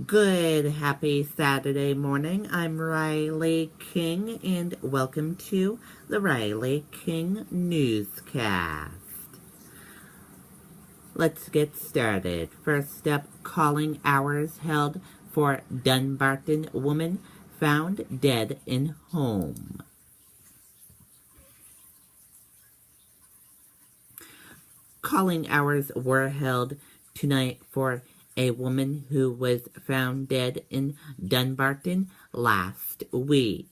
Good, happy Saturday morning. I'm Riley King, and welcome to the Riley King Newscast. Let's get started. First up, calling hours held for Dunbarton woman found dead in home. Calling hours were held tonight for a woman who was found dead in Dunbarton last week.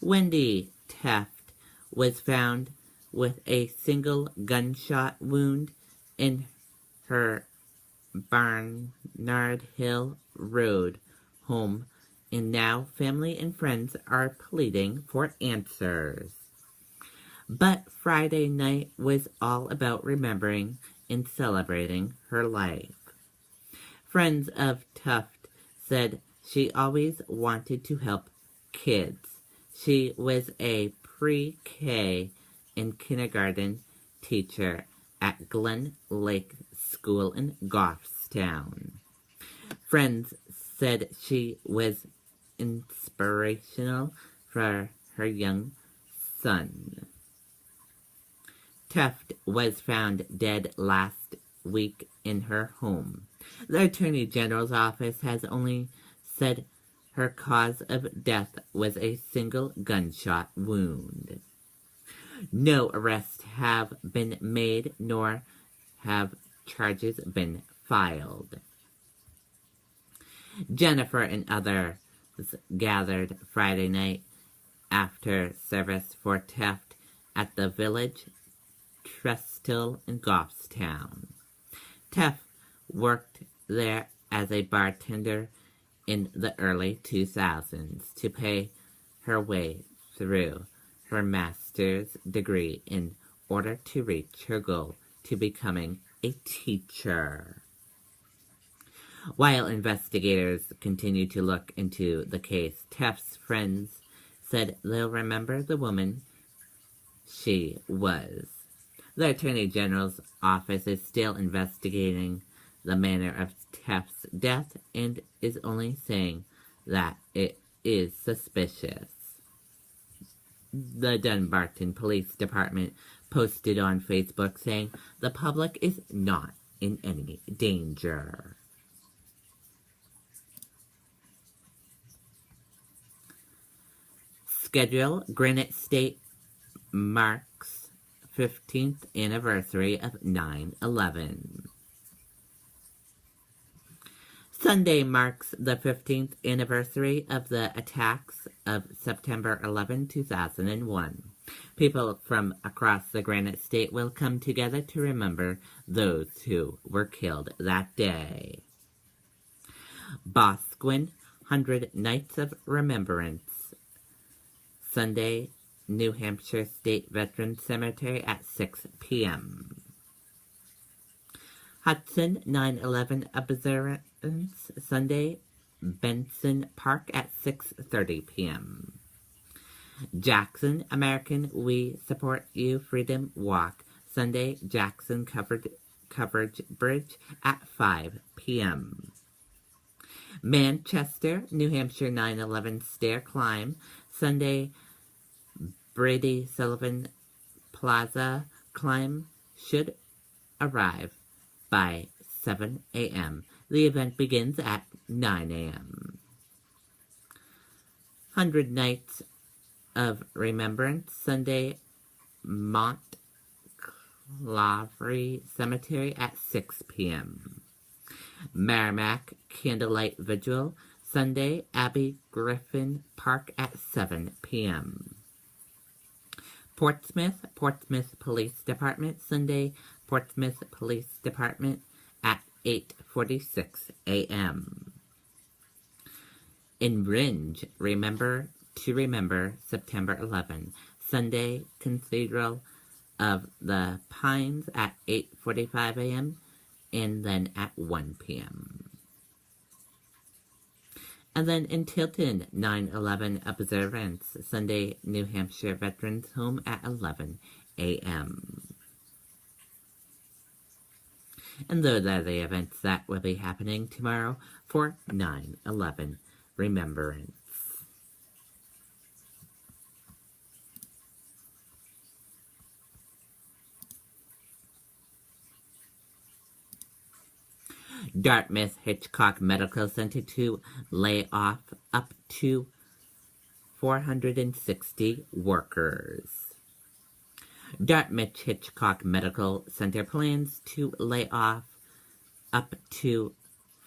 Wendy Teft was found with a single gunshot wound in her Barnard Hill Road home, and now family and friends are pleading for answers. But Friday night was all about remembering and celebrating her life. Friends of Tuft said she always wanted to help kids. She was a pre-K and kindergarten teacher at Glen Lake School in Goffstown. Friends said she was inspirational for her young son. Tuft was found dead last week in her home. The Attorney General's office has only said her cause of death was a single gunshot wound. No arrests have been made, nor have charges been filed. Jennifer and others gathered Friday night after service for Tuft at the Village Trestle in Goffstown. Tuft worked there as a bartender in the early 2000s to pay her way through her master's degree in order to reach her goal to becoming a teacher. While investigators continue to look into the case, Tuft's friends said they'll remember the woman she was. The Attorney General's office is still investigating the manner of Tuft's death and is only saying that it is suspicious. The Dunbarton Police Department posted on Facebook saying the public is not in any danger. Schedule: Granite State marks 15th anniversary of 9/11. Sunday marks the 15th anniversary of the attacks of September 11, 2001. People from across the Granite State will come together to remember those who were killed that day. Boscawen 100 Nights of Remembrance. Sunday, New Hampshire State Veterans Cemetery at 6 p.m. Hudson 9/11 Observance, Sunday, Benson Park at 6:30 p.m. Jackson American We Support You Freedom Walk, Sunday, Jackson Coverage Bridge at 5 p.m. Manchester, New Hampshire 9/11 Stair Climb, Sunday, Brady Sullivan Plaza Climb should arrive by 7 a.m. The event begins at 9 a.m. 100 Nights of Remembrance, Sunday, Montclavery Cemetery at 6 p.m. Merrimack Candlelight Vigil, Sunday, Abbey Griffin Park at 7 p.m. Portsmouth Police Department, Sunday, Portsmouth Police Department at 8:46 a.m. In Ringe, remember September 11, Sunday, Cathedral of the Pines at 8:45 a.m. and then at 1 p.m. And then in Tilton, 9/11 Observance, Sunday, New Hampshire Veterans Home at 11 a.m. And those are the events that will be happening tomorrow for 9/11 Remembrance. Dartmouth Hitchcock Medical Center to lay off up to 460 workers. Dartmouth Hitchcock Medical Center plans to lay off up to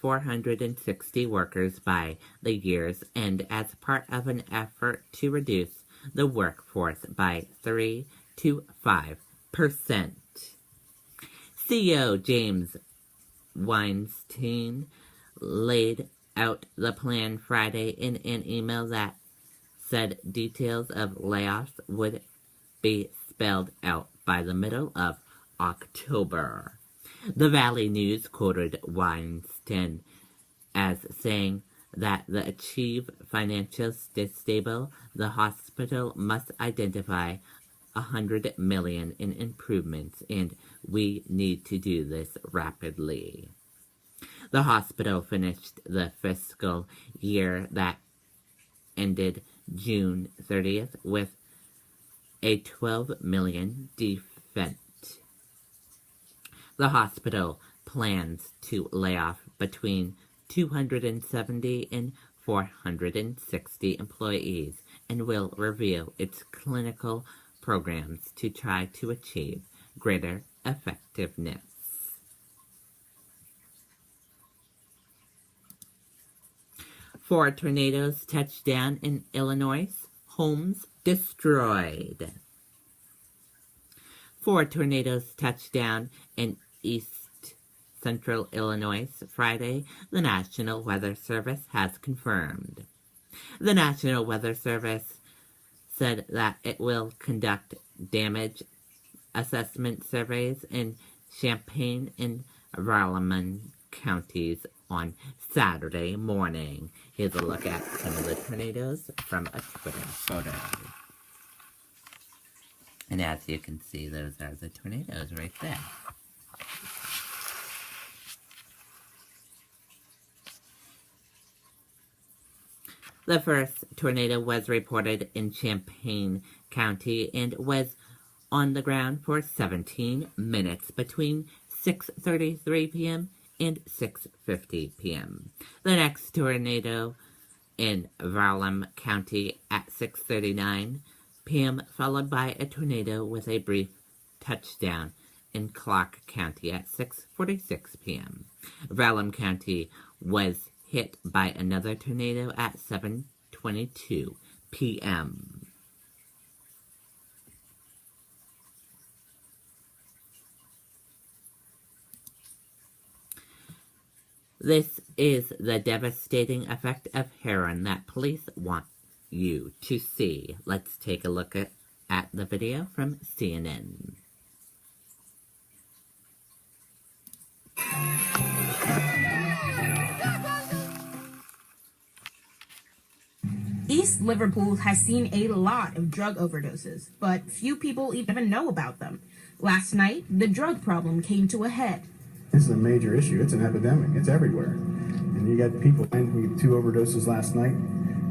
460 workers by the year's end as part of an effort to reduce the workforce by 3 to 5%. CEO James Weinstein laid out the plan Friday in an email that said details of layoffs would be spelled out by the middle of October. The Valley News quoted Weinstein as saying that to achieve financial stable, the hospital must identify $100 million in improvements, and we need to do this rapidly. The hospital finished the fiscal year that ended June 30th with a $12 million deficit. The hospital plans to lay off between 270 and 460 employees and will review its clinical programs to try to achieve greater effectiveness. Four tornadoes touched down in Illinois, homes destroyed. Four tornadoes touched down in east central Illinois Friday, the National Weather Service has confirmed. The National Weather Service said that it will conduct damage assessment surveys in Champaign and Raleigh counties on Saturday morning. Here's a look at some of the tornadoes from a Twitter photo. And as you can see, those are the tornadoes right there. The first tornado was reported in Champaign County and was on the ground for 17 minutes between 6:33 p.m. and 6:50 p.m. The next tornado in Raleigh County at 6:39 p.m., followed by a tornado with a brief touchdown in Clark County at 6:46 p.m. Raleigh County was hit by another tornado at 7:22 p.m. This is the devastating effect of heroin that police want you to see. Let's take a look at the video from CNN. East Liverpool has seen a lot of drug overdoses, but few people even know about them. Last night, the drug problem came to a head. This is a major issue. It's an epidemic. It's everywhere. And you got people, we had 2 overdoses last night.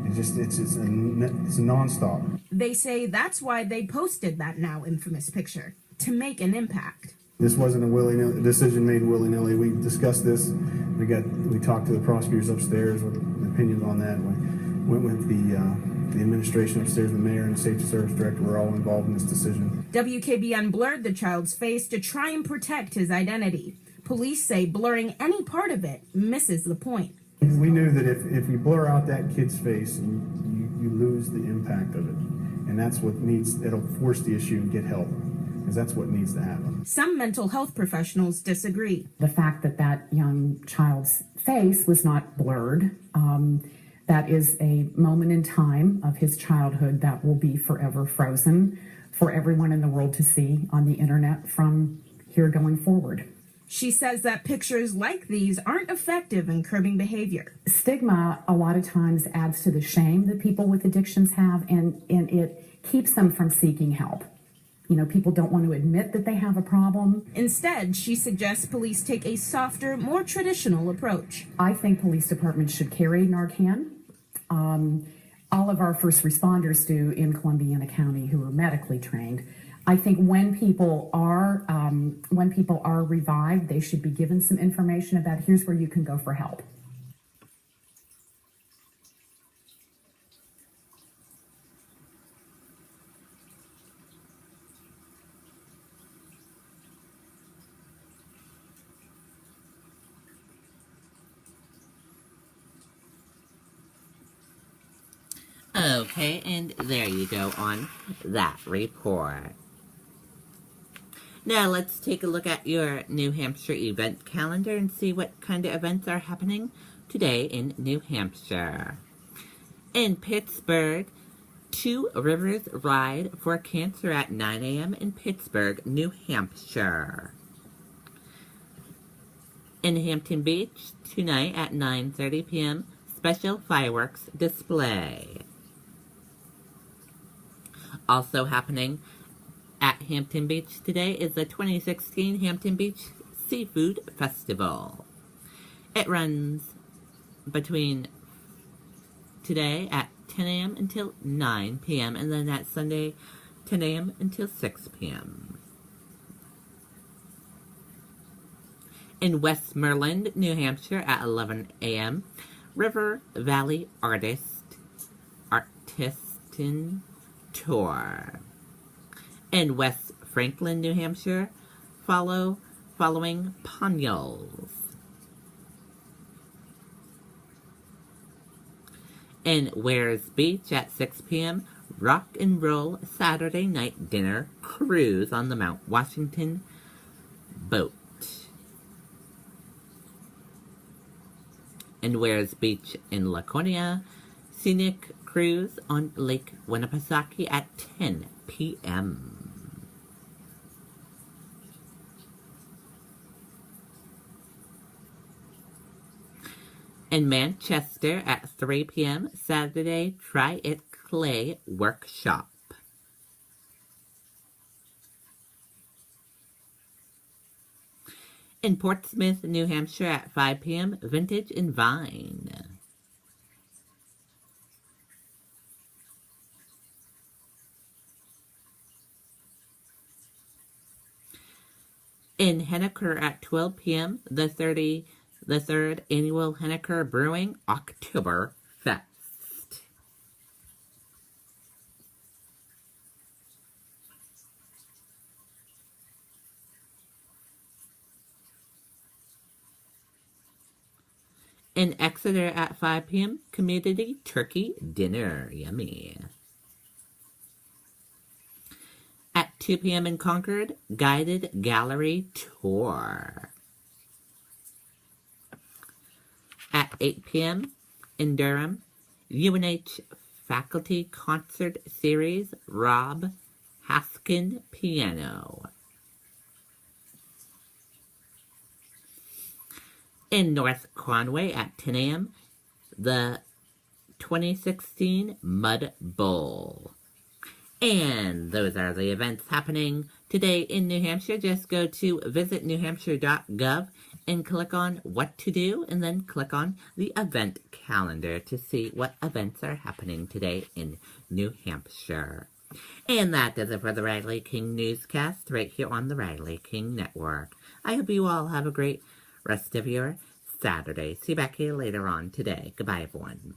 It's a nonstop. They say that's why they posted that now infamous picture, to make an impact. This wasn't a decision made willy-nilly. We discussed this. We talked to the prosecutors upstairs with opinions on that. We went with the administration upstairs, the mayor and the safety service director were all involved in this decision. WKBN blurred the child's face to try and protect his identity. Police say blurring any part of it misses the point. We knew that if you blur out that kid's face, you lose the impact of it. And that's what it'll force the issue and get help. Because that's what needs to happen. Some mental health professionals disagree. The fact that that young child's face was not blurred, that is a moment in time of his childhood that will be forever frozen for everyone in the world to see on the internet from here going forward. She says that pictures like these aren't effective in curbing behavior. Stigma a lot of times adds to the shame that people with addictions have, and it keeps them from seeking help. People don't want to admit that they have a problem. Instead, she suggests police take a softer, more traditional approach. I think police departments should carry Narcan. All of our first responders do in Columbiana County who are medically trained. I think when people are revived, they should be given some information about here's where you can go for help. Okay, and there you go on that report. Now let's take a look at your New Hampshire event calendar and see what kind of events are happening today in New Hampshire. In Pittsburgh, Two Rivers Ride for Cancer at 9 a.m. in Pittsburgh, New Hampshire. In Hampton Beach, tonight at 9:30 p.m., special fireworks display. Also happening at Hampton Beach today is the 2016 Hampton Beach Seafood Festival. It runs between today at 10 a.m. until 9 p.m. and then that Sunday 10 a.m. until 6 p.m. In Westmoreland, New Hampshire at 11 a.m., River Valley Artisan Tour. In West Franklin, New Hampshire, following Ponyles. In Wares Beach at 6 p.m., Rock and Roll Saturday Night Dinner Cruise on the Mount Washington boat. In Wares Beach in Laconia, Scenic Cruise on Lake Winnipesaukee at 10 p.m. In Manchester at 3 p.m. Saturday Try It Clay Workshop. In Portsmouth, New Hampshire at 5 p.m. Vintage and Vine. In Henniker at 12 p.m. the third annual Henniker Brewing Oktoberfest. In Exeter at 5 p.m. Community Turkey Dinner. Yummy. At 2 p.m. in Concord, Guided Gallery Tour. At 8 p.m. in Durham, UNH Faculty Concert Series, Rob Haskin Piano. In North Conway at 10 a.m., the 2016 Mud Bowl. And those are the events happening today in New Hampshire. Just go to visitnewhampshire.gov and click on what to do, and then click on the event calendar to see what events are happening today in New Hampshire. And that does it for the Riley King Newscast right here on the Riley King Network. I hope you all have a great rest of your Saturday. See you back here later on today. Goodbye, everyone.